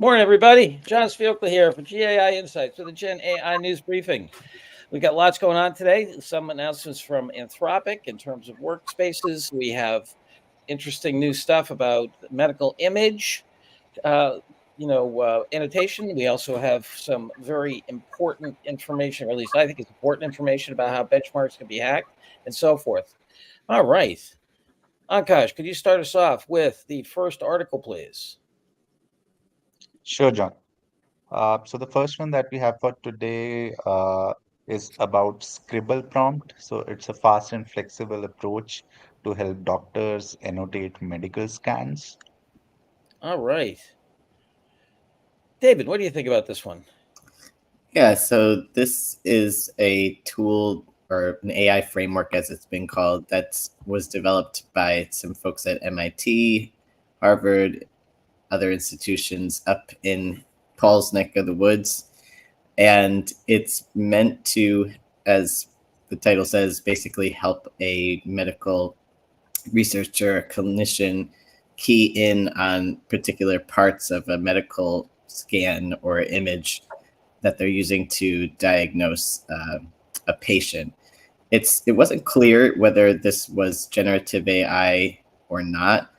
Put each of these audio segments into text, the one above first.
Morning, everybody. John Spielka here for GAI Insights for the Gen AI News Briefing. We've got lots going on today. Some announcements from Anthropic in terms of workspaces. We have interesting new stuff about medical image, annotation. We also have some very important information, or at least I think it's important information about how benchmarks can be hacked and so forth. All right. Akash, could you start us off with the first article, please? Sure, John. So the first one that we have for today is about Scribble prompt. So it's a fast and flexible approach to help doctors annotate medical scans. All right. David, what do you think about this one? Yeah, so this is a tool or an AI framework, as it's been called, that was developed by some folks at MIT, Harvard, other institutions up in Paul's neck of the woods. And it's meant to, as the title says, basically help a medical researcher, a clinician, key in on particular parts of a medical scan or image that they're using to diagnose a patient. It wasn't clear whether this was generative AI or not.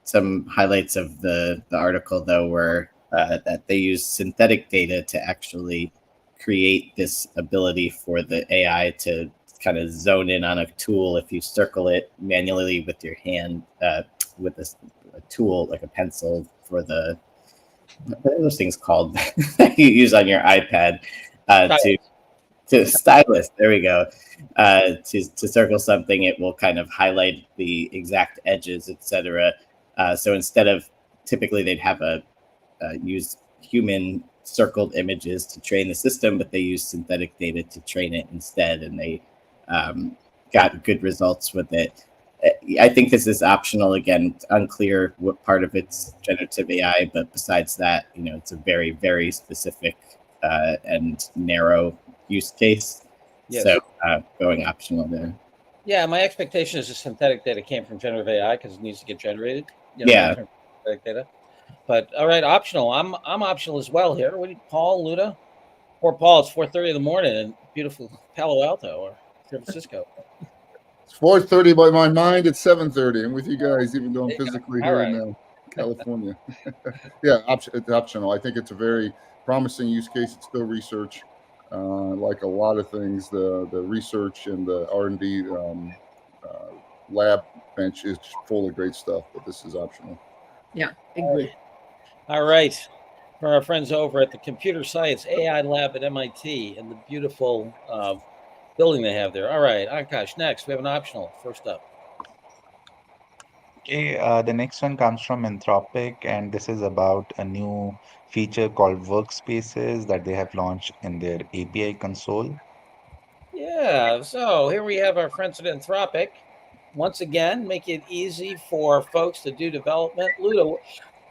Some highlights of the article, though, were that they use synthetic data to actually create this ability for the AI to kind of zone in on a tool if you circle it manually with your hand with a tool like a pencil for the what are those things called that you use on your iPad to stylus. There we go. To circle something, it will kind of highlight the exact edges, etc. So instead of typically they'd have use human circled images to train the system, but they use synthetic data to train it instead, and they got good results with it. I think this is optional. Again, it's unclear what part of it's generative AI, but besides that, it's a very, very specific and narrow use case. Yes. So going optional there. Yeah, my expectation is the synthetic data came from generative AI because it needs to get generated. Synthetic data. But all right, optional. I'm optional as well here. What do you, Paul, Luda? Poor Paul. It's 4:30 in the morning in beautiful Palo Alto or San Francisco. It's 4:30 by my mind. It's 7:30. I'm with you guys, even though I'm physically here in California. Yeah, it's optional. I think it's a very promising use case. It's still research. Like a lot of things, the research and the R&D lab bench is full of great stuff, but this is optional. Yeah, agree. All right. For our friends over at the Computer Science AI Lab at MIT and the beautiful building they have there. All right, Akash, next. We have an optional. First up. Okay, the next one comes from Anthropic, and this is about a new feature called workspaces that they have launched in their API console. Yeah, so here we have our friends at Anthropic. Once again, make it easy for folks to do development. Luda,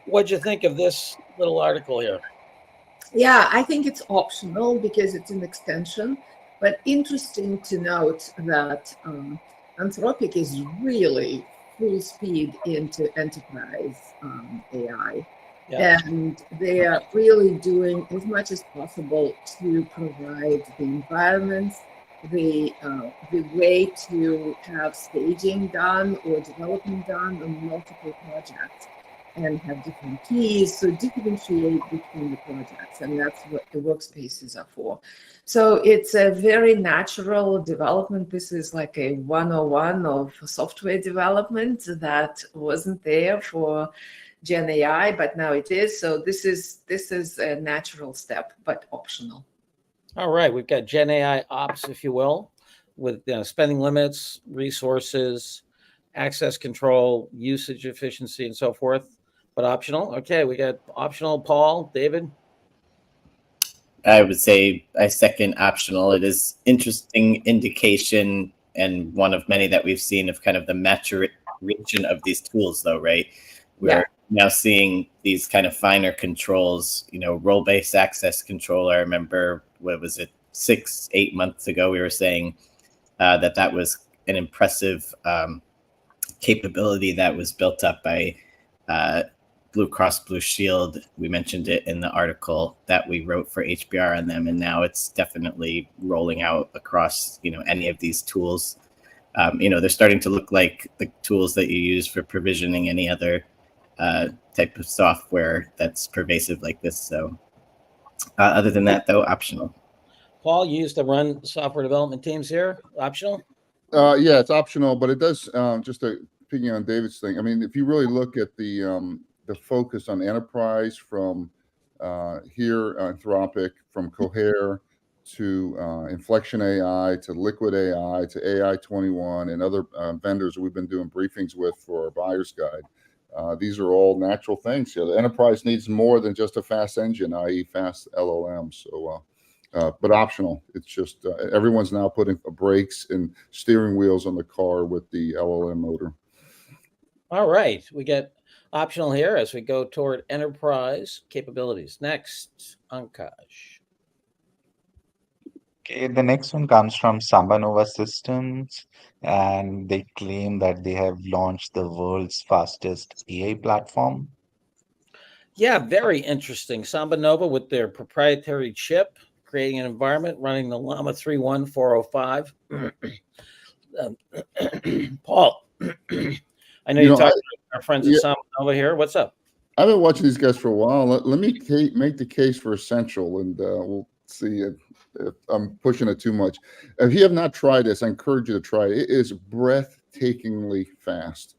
what'd you think of this little article here? Yeah, I think it's optional because it's an extension, but interesting to note that Anthropic is really full speed into enterprise AI. Yeah. And they are really doing as much as possible to provide the environments, the way to have staging done or development done on multiple projects and have different keys, so differentiate between the projects, and that's what the workspaces are for. So it's a very natural development. This is like a 101 of software development that wasn't there for Gen AI, but now it is. So this is a natural step, but optional. All right, we've got Gen AI ops, if you will, with spending limits, resources, access control, usage efficiency, and so forth. But optional. Okay, we got optional. Paul, David? I would say I second optional. It is interesting indication and one of many that we've seen of kind of the maturation of these tools, though, right? We're now seeing these kind of finer controls, role-based access control. I remember, 6-8 months ago, we were saying that was an impressive capability that was built up by Blue Cross Blue Shield, we mentioned it in the article that we wrote for HBR on them, and now it's definitely rolling out across, any of these tools. They're starting to look like the tools that you use for provisioning any other type of software that's pervasive like this. So other than that, though, optional. Paul, you used to run software development teams here, optional? Yeah, it's optional, but it does, just to picking on David's thing. I mean, if you really look at the focus on enterprise from here, Anthropic, from Cohere to Inflection AI to Liquid AI to AI 21 and other vendors that we've been doing briefings with for our buyer's guide. These are all natural things here. The enterprise needs more than just a fast engine, i.e. fast LLM. So, but optional. It's just everyone's now putting brakes and steering wheels on the car with the LLM motor. All right. We get optional here as we go toward enterprise capabilities. Next, Ankash. Okay, the next one comes from SambaNova Systems, and they claim that they have launched the world's fastest AI platform. Yeah, very interesting. SambaNova with their proprietary chip, creating an environment running the Llama 31405. Paul, I know you talked to our friends at SambaNova here. What's up? I've been watching these guys for a while. Let me make the case for essential, and we'll see if I'm pushing it too much. If you have not tried this, I encourage you to try it. It is breathtakingly fast.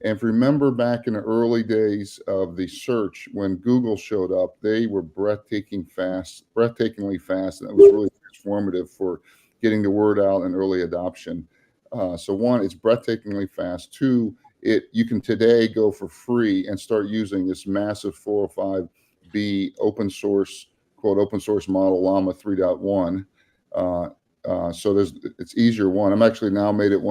And if you remember back in the early days of the search, when Google showed up, they were breathtakingly fast, and it was really transformative for getting the word out and early adoption. So one, it's breathtakingly fast. Two, you can today go for free and start using this massive 405B open source model, Llama 3.1. So it's easier one. I'm actually now made it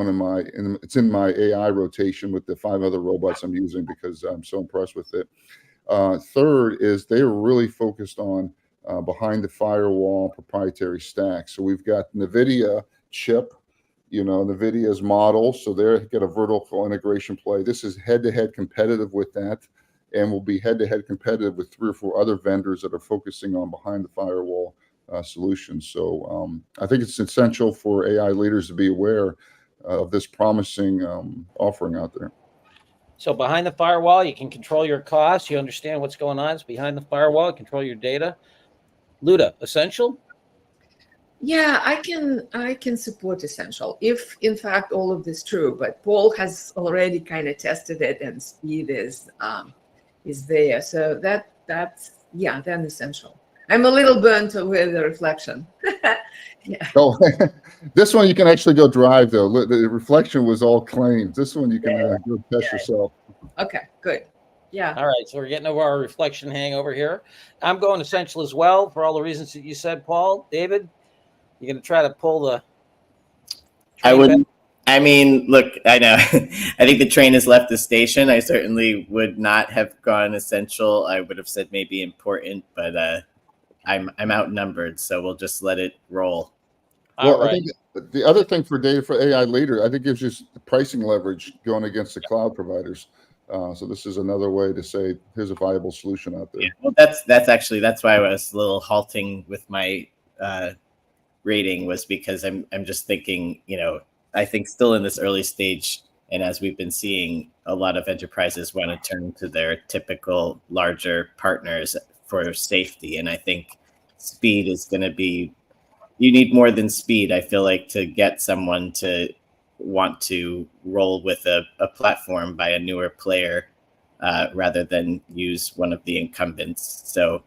it's in my AI rotation with the 5 other robots I'm using because I'm so impressed with it. Third is they're really focused on behind the firewall proprietary stack. So we've got NVIDIA chip, NVIDIA's model. So they're got a vertical integration play. This is head-to-head competitive with that, and will be head-to-head competitive with 3 or 4 other vendors that are focusing on behind the firewall solutions. So I think it's essential for AI leaders to be aware of this promising offering out there. So behind the firewall, you can control your costs. You understand what's going on. It's behind the firewall, control your data. Luda, essential? Yeah, I can support essential if in fact all of this true, but Paul has already kind of tested it and speed is there. So that's then essential. I'm a little burnt with the reflection. Yeah. Oh, this one you can actually go drive though. The reflection was all claimed. This one you can go test yourself. Okay, good. Yeah. All right, so we're getting over our reflection hangover here. I'm going essential as well for all the reasons that you said, Paul. David, you're going to try to pull the I wouldn't. I mean, look, I know. I think the train has left the station. I certainly would not have gone essential. I would have said maybe important, but I'm outnumbered, so we'll just let it roll. Well, I think the other thing for data for AI leader, I think gives you the pricing leverage going against the cloud providers. So this is another way to say here's a viable solution out there. Yeah, well, that's why I was a little halting with my rating, was because I'm just thinking, I think still in this early stage, and as we've been seeing, a lot of enterprises want to turn to their typical larger partners for safety, and I think speed is going to be. You need more than speed, I feel like, to get someone to want to roll with a platform by a newer player rather than use one of the incumbents. So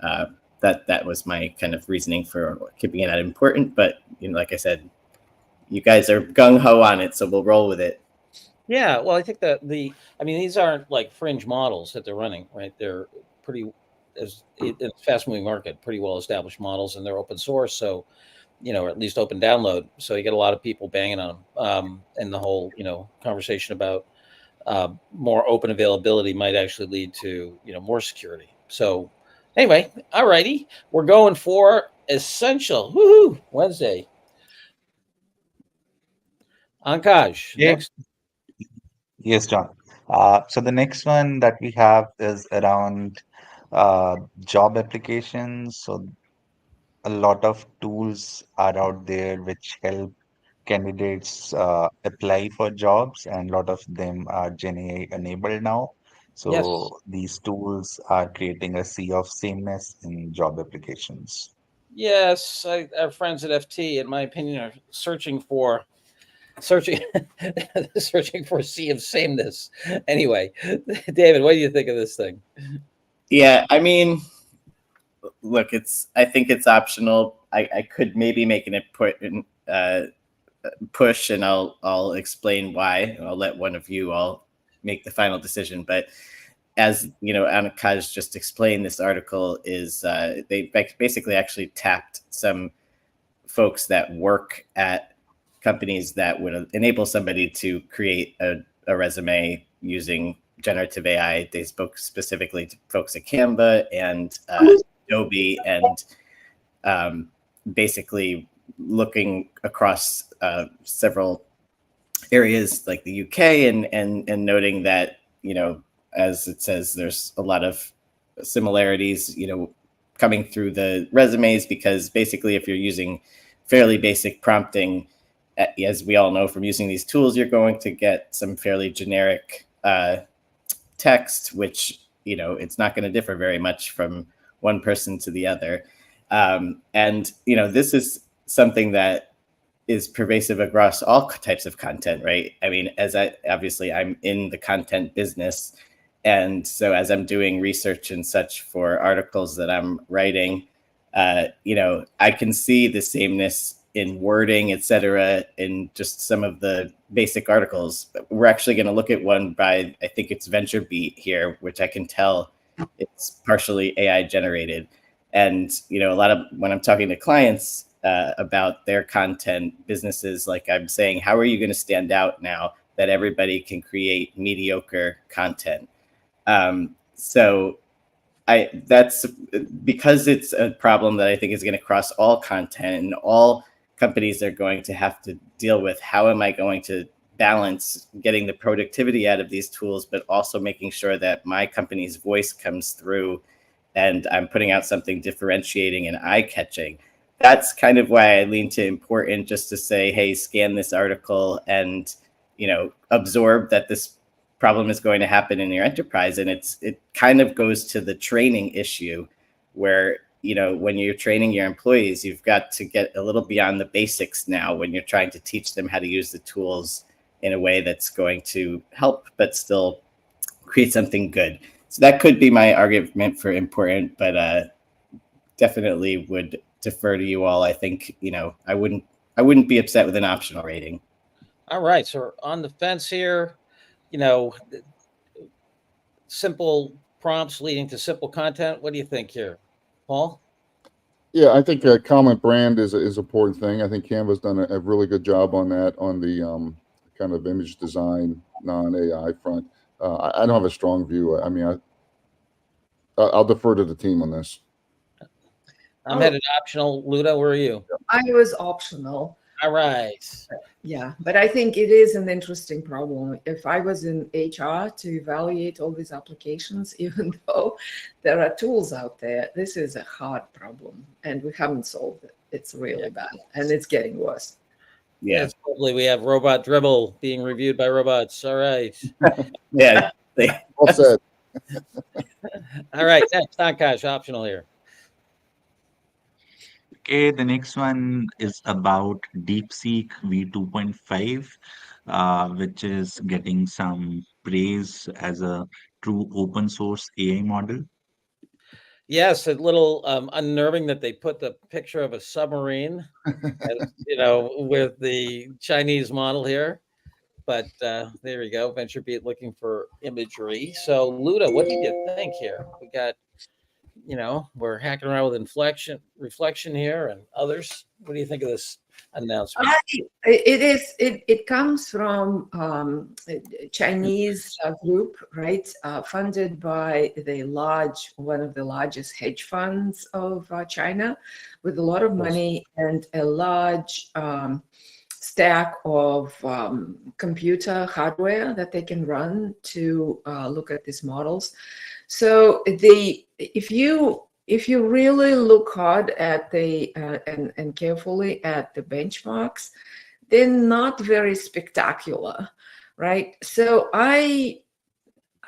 that was my kind of reasoning for keeping it important. But like I said, you guys are gung ho on it, so we'll roll with it. Yeah, well, I think that these aren't like fringe models that they're running, right? They're pretty. It's a fast-moving market, pretty well-established models, and they're open source, so or at least open download. So you get a lot of people banging on them, and the whole conversation about more open availability might actually lead to more security. So anyway, all righty, we're going for essential. Woohoo! Wednesday. Ankash, next. Yes, John. So the next one that we have is around job applications. So a lot of tools are out there which help candidates apply for jobs, and a lot of them are GenAI enabled now. Yes. So these tools are creating a sea of sameness in job applications. Yes, our friends at FT, in my opinion, are searching for searching for a sea of sameness. Anyway, David, what do you think of this thing? Yeah, I mean, look, I think it's optional. I could maybe make an important push, and I'll explain why. I'll let one of you all make the final decision. But as you know, Anakaj just explained, this article is they basically actually tapped some folks that work at companies that would enable somebody to create a resume using generative AI. They spoke specifically to folks at Canva and Adobe, and basically looking across several areas like the UK, and noting that, you know, as it says, there's a lot of similarities, you know, coming through the resumes, because basically if you're using fairly basic prompting, as we all know from using these tools, you're going to get some fairly generic text, which, you know, it's not going to differ very much from one person to the other. And, you know, this is something that is pervasive across all types of content, right? I mean, obviously I'm in the content business. And so as I'm doing research and such for articles that I'm writing, you know, I can see the sameness in wording, et cetera, in just some of the basic articles. We're actually going to look at one by, I think it's VentureBeat here, which I can tell it's partially AI generated. And, you know, a lot of when I'm talking to clients about their content businesses, like I'm saying, how are you going to stand out now that everybody can create mediocre content? So that's because it's a problem that I think is going to cross all content, and all companies are going to have to deal with. How am I going to balance getting the productivity out of these tools, but also making sure that my company's voice comes through and I'm putting out something differentiating and eye-catching? That's kind of why I lean to important, just to say, hey, scan this article and, you know, absorb that this problem is going to happen in your enterprise. And it kind of goes to the training issue, where, you know, when you're training your employees, you've got to get a little beyond the basics now when you're trying to teach them how to use the tools in a way that's going to help, but still create something good. So that could be my argument for important, but definitely would defer to you all. I think, you know, I wouldn't be upset with an optional rating. All right, so we're on the fence here. You know, simple prompts leading to simple content. What do you think here, Paul? Yeah, I think a common brand is an important thing. I think Canva's done a really good job on that, on the kind of image design, non-AI front. I don't have a strong view. I mean, I'll defer to the team on this. I'm headed optional. Luda, where are you? I was optional. All right. Yeah, but I think it is an interesting problem. If I was in HR to evaluate all these applications, even though there are tools out there, this is a hard problem, and we haven't solved it. It's really bad, and it's getting worse. Yeah, it's probably we have robot dribble being reviewed by robots. All right. yeah. Well said. All right, next, Akash, optional here. Okay, the next one is about DeepSeek v2.5, which is getting some praise as a true open source AI model. Yes, a little unnerving that they put the picture of a submarine, you know, with the Chinese model here. But there we go. VentureBeat looking for imagery. So, Luda, what did you think here? We got, you know, we're hacking around with reflection here and others. What do you think of this announcement? It comes from a Chinese group, right? Funded by one of the largest hedge funds of China, with a lot of money and a large stack of computer hardware that they can run to look at these models. So if you really look hard at the and carefully at the benchmarks, they're not very spectacular, right? So I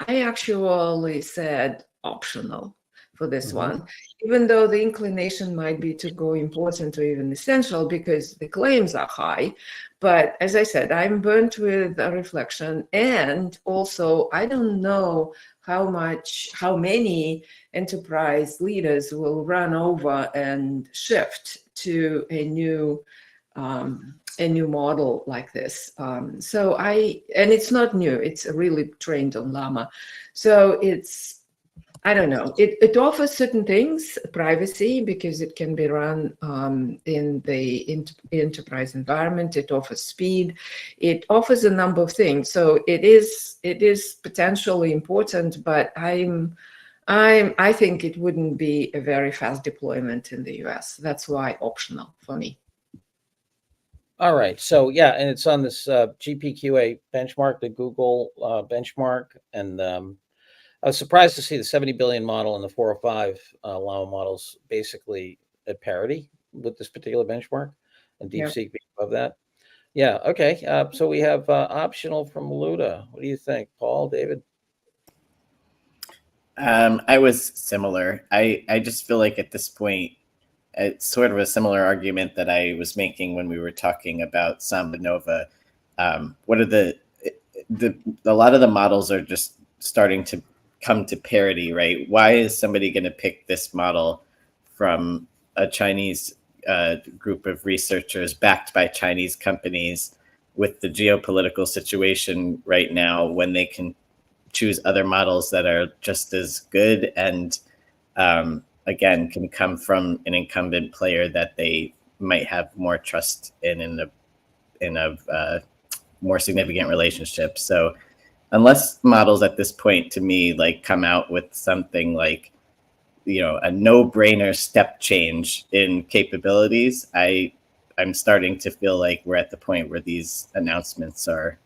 actually said optional for this one, even though the inclination might be to go important or even essential because the claims are high. But as I said, I'm burnt with a reflection, and also I don't know how many enterprise leaders will run over and shift to a new model like this. And it's not new, it's really trained on Llama. So I don't know, it offers certain things, privacy, because it can be run in the enterprise environment. It offers speed. It offers a number of things. So it is potentially important, but I think it wouldn't be a very fast deployment in the US. That's why optional for me. All right. So yeah, and it's on this GPQA benchmark, the Google benchmark, and I was surprised to see the 70 billion model and the 405 Llama models basically at parity with this particular benchmark, and DeepSeek being above that. Yeah. Okay. So we have optional from Luda. What do you think, Paul, David? I was similar. I just feel like at this point, it's sort of a similar argument that I was making when we were talking about SambaNova. What are a lot of the models are just starting to come to parity, right? Why is somebody going to pick this model from a Chinese group of researchers backed by Chinese companies with the geopolitical situation right now when they can choose other models that are just as good and again, can come from an incumbent player that they might have more trust in a more significant relationship. So unless models at this point, to me, like come out with something like, a no-brainer step change in capabilities, I'm starting to feel like we're at the point where these announcements are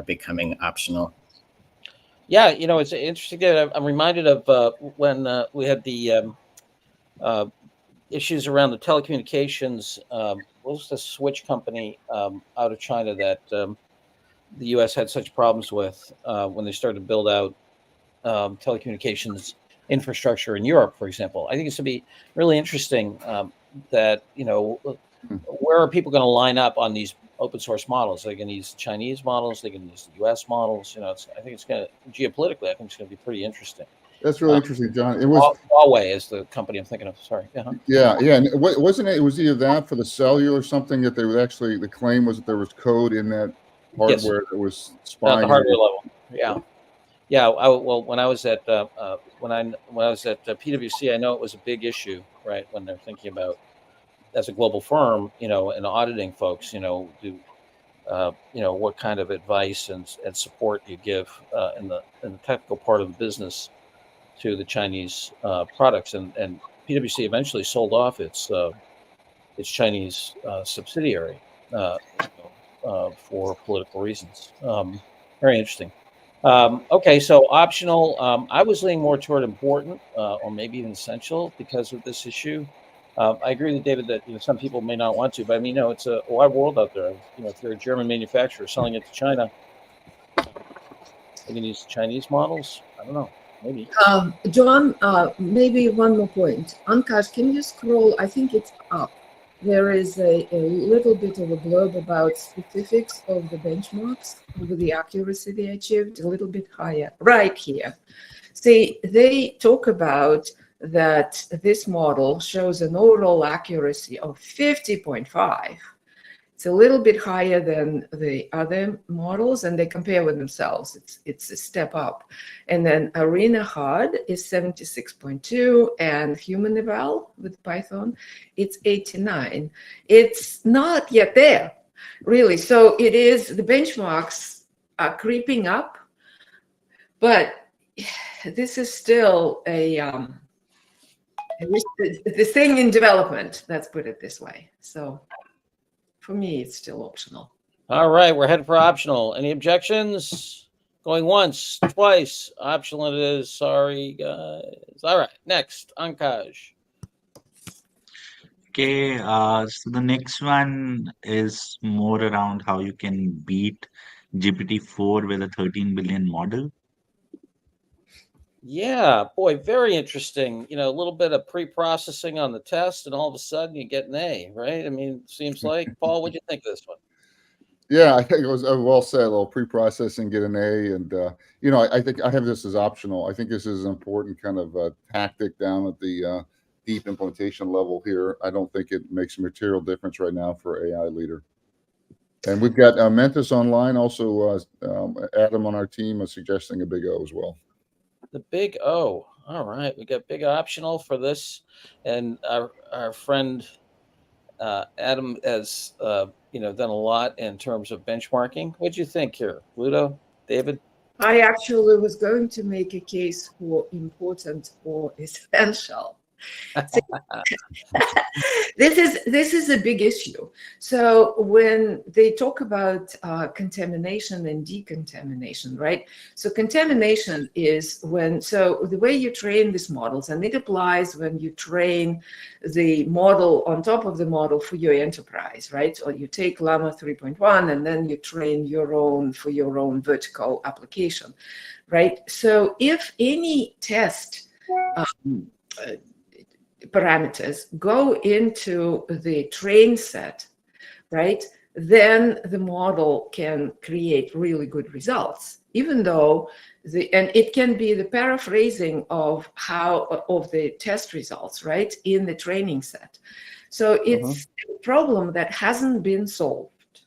becoming optional. Yeah, it's interesting. I'm reminded of when we had the issues around the telecommunications. What was the switch company out of China that the U.S. had such problems with when they started to build out telecommunications infrastructure in Europe, for example? I think it's going to be really interesting that, where are people going to line up on these open source models? Are they going to use Chinese models? Are they going to use the U.S. models? I think it's going to, geopolitically, I think it's going to be pretty interesting. That's really interesting, John. It was Huawei is the company I'm thinking of. Sorry. Yeah. And wasn't it? It was either that for the cellular or something that they would actually. The claim was that there was code in that hardware that was spying. At the hardware level. Yeah. Yeah. When I was at PwC, I know it was a big issue, right? When they're thinking about, as a global firm, and auditing folks, what kind of advice and support you give in the technical part of the business to the Chinese products, and PwC eventually sold off its Chinese subsidiary for political reasons. Very interesting. Okay, so optional. I was leaning more toward important or maybe even essential because of this issue. I agree with David that some people may not want to, but I mean, it's a wide world out there. If you're a German manufacturer selling it to China, you can use Chinese models. I don't know. Maybe. John, maybe one more point. Ankash, can you scroll? I think it's up. There is a little bit of a blurb about specifics of the benchmarks, over the accuracy they achieved, a little bit higher, right here. See, they talk about that this model shows an overall accuracy of 50.5. It's a little bit higher than the other models, and they compare with themselves. It's a step up. And then Arena Hard is 76.2, and Human Eval with Python, it's 89. It's not yet there, really. So it is, the benchmarks are creeping up, but this is still the thing in development, let's put it this way. So for me, it's still optional. All right, we're headed for optional. Any objections? Going once, twice. Optional it is. Sorry, guys. All right, next, Ankaj. Okay, so the next one is more around how you can beat GPT-4 with a 13 billion model. Yeah, boy, very interesting. A little bit of pre-processing on the test, and all of a sudden you get an A, right? I mean, seems like. Paul, what do you think of this one? Yeah, I think it was well said. A little pre-processing, get an A, and I think I have this as optional. I think this is an important kind of tactic down at the deep implementation level here. I don't think it makes a material difference right now for AI leader. And we've got Mentis online, also Adam on our team is suggesting a big O as well. The big O. All right, we got big optional for this, and our friend Adam has done a lot in terms of benchmarking. What'd you think here, Ludo, David? I actually was going to make a case for important or essential. This is a big issue. So when they talk about contamination and decontamination, right? So contamination is so the way you train these models, and it applies when you train the model on top of the model for your enterprise, right? Or you take Llama 3.1 and then you train your own for your own vertical application, right? So if any test parameters go into the train set, right, then the model can create really good results, even though and it can be the paraphrasing of the test results, right, in the training set. So it's a problem that hasn't been solved.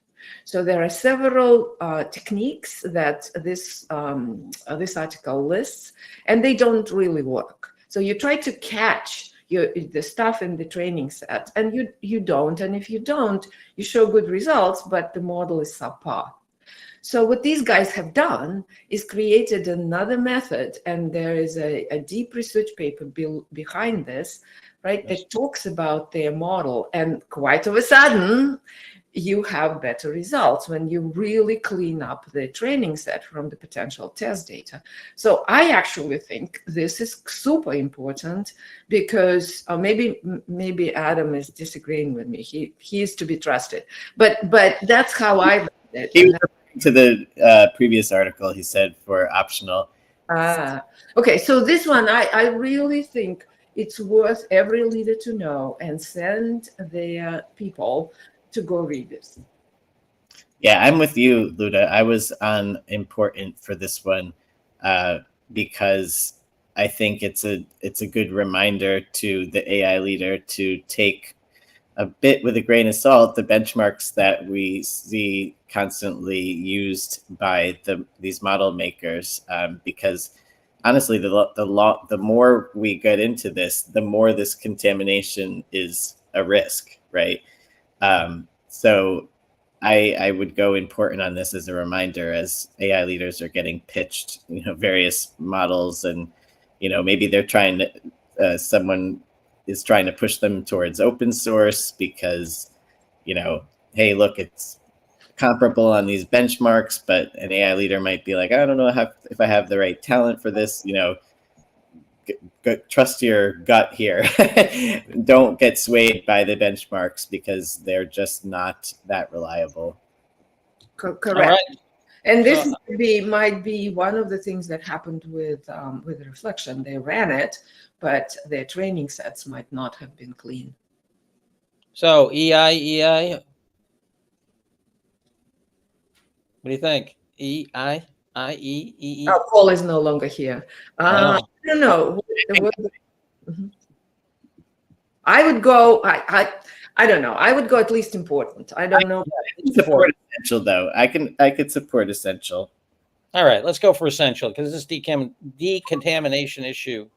So there are several techniques that this article lists, and they don't really work. So you try to catch the stuff in the training set, and you don't. And if you don't, you show good results, but the model is subpar. So what these guys have done is created another method, and there is a deep research paper behind this, right, that talks about their model. And quite of a sudden, you have better results when you really clean up the training set from the potential test data. So I actually think this is super important because maybe Adam is disagreeing with me. He is to be trusted, but that's how I read it. He was referring to the previous article. He said for optional. Okay. So this one, I really think it's worth every leader to know and send their people to go read this. Yeah, I'm with you, Luda. I was on important for this one because I think it's a good reminder to the AI leader to take a bit with a grain of salt the benchmarks that we see constantly used by these model makers, because honestly, the more we get into this, the more this contamination is a risk, right? So I would go important on this as a reminder as AI leaders are getting pitched, various models, and maybe they're trying to someone is trying to push them towards open source because hey, look, it's comparable on these benchmarks, but an AI leader might be like, I don't know if I have the right talent for this. Trust your gut here. Don't get swayed by the benchmarks because they're just not that reliable. Correct. Right. And this might be one of the things that happened with Reflection. They ran it, but their training sets might not have been clean. So EI. What do you think? EI? IE? Oh, Paul is no longer here. I don't know. I would go. I don't know. I would go at least important. I don't know. Support essential though. I could support essential. All right, let's go for essential because this decontamination issue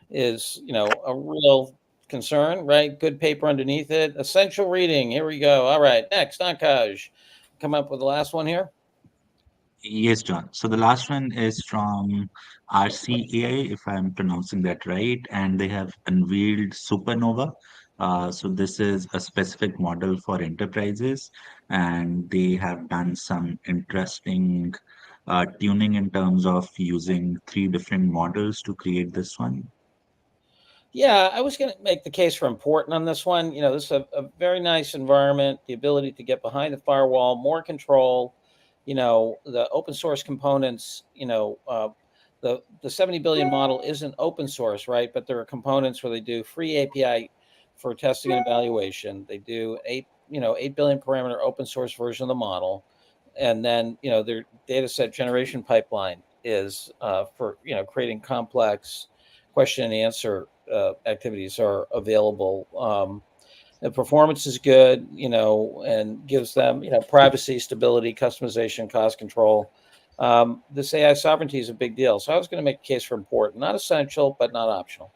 is a real concern, right? Good paper underneath it. Essential reading. Here we go. All right, next, Ankaj. Come up with the last one here. Yes, John. So the last one is from RCAI, if I'm pronouncing that right, and they have unveiled SambaNova, So this is a specific model for enterprises, and they have done some interesting tuning in terms of using 3 different models to create this one. Yeah, I was going to make the case for important on this one. This is a very nice environment, the ability to get behind the firewall, more control, the open source components, the 70 billion model isn't open source, right? But there are components where they do free API for testing and evaluation. They do 8 billion parameter open source version of the model. And then, their data set generation pipeline is for, creating complex question and answer activities are available. The performance is good, and gives them, privacy, stability, customization, cost control. This AI sovereignty is a big deal. So I was going to make a case for important, not essential, but not optional.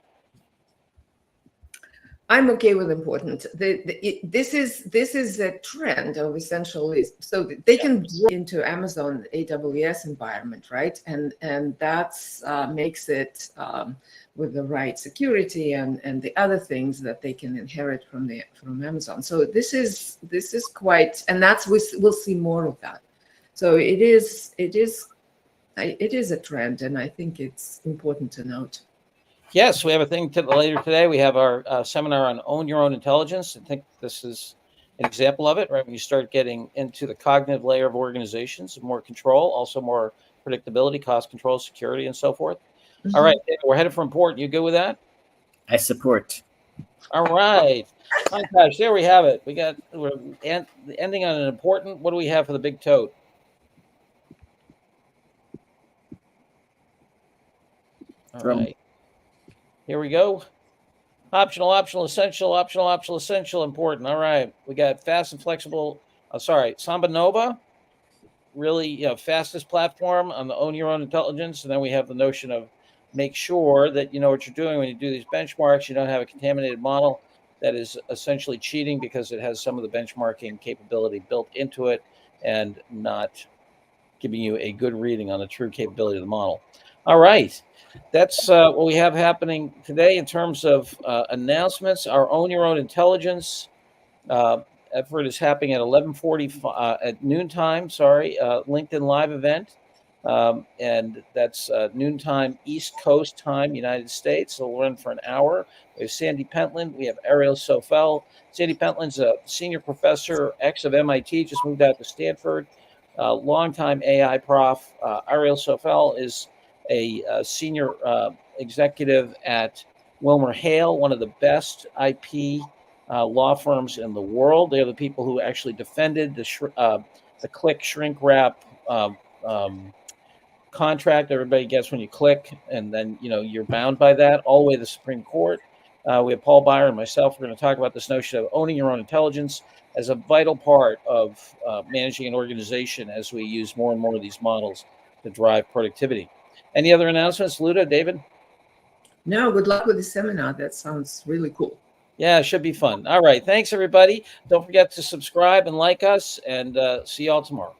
I'm okay with important. This is a trend of essentially, so they can draw into Amazon AWS environment, right? And that's makes it with the right security and the other things that they can inherit from Amazon. So this is quite, and we'll see more of that. So it is a trend, and I think it's important to note. Yes, we have a thing later today. We have our seminar on Own Your Own Intelligence. I think this is an example of it, right? When you start getting into the cognitive layer of organizations, more control, also more predictability, cost control, security, and so forth. Mm-hmm. All right, we're headed for important. You good with that? I support. All right. Oh my gosh, there we have it. We're ending on an important. What do we have for the big tote? All right. Here we go. Optional, essential, essential, important. All right. We got fast and flexible. SambaNova, really, fastest platform on the Own Your Own Intelligence. And then we have the notion of make sure that you know what you're doing when you do these benchmarks. You don't have a contaminated model that is essentially cheating because it has some of the benchmarking capability built into it and not giving you a good reading on the true capability of the model. All right. That's what we have happening today in terms of announcements. Our Own Your Own Intelligence effort is happening at 11:40 at noontime. LinkedIn Live event, and that's noontime East Coast time, United States. So we'll run for an hour. We have Sandy Pentland. We have Ariel Sofel. Sandy Pentland's a senior professor, ex of MIT, just moved out to Stanford. Longtime AI prof. Ariel Sofel is a senior executive at WilmerHale, one of the best IP law firms in the world. They're the people who actually defended the click shrink wrap contract. Everybody gets when you click, and then you're bound by that all the way to the Supreme Court. We have Paul Byron and myself. We're going to talk about this notion of owning your own intelligence as a vital part of managing an organization as we use more and more of these models to drive productivity. Any other announcements, Luda, David? No, good luck with the seminar. That sounds really cool. Yeah, it should be fun. All right. Thanks, everybody. Don't forget to subscribe and like us, and see you all tomorrow.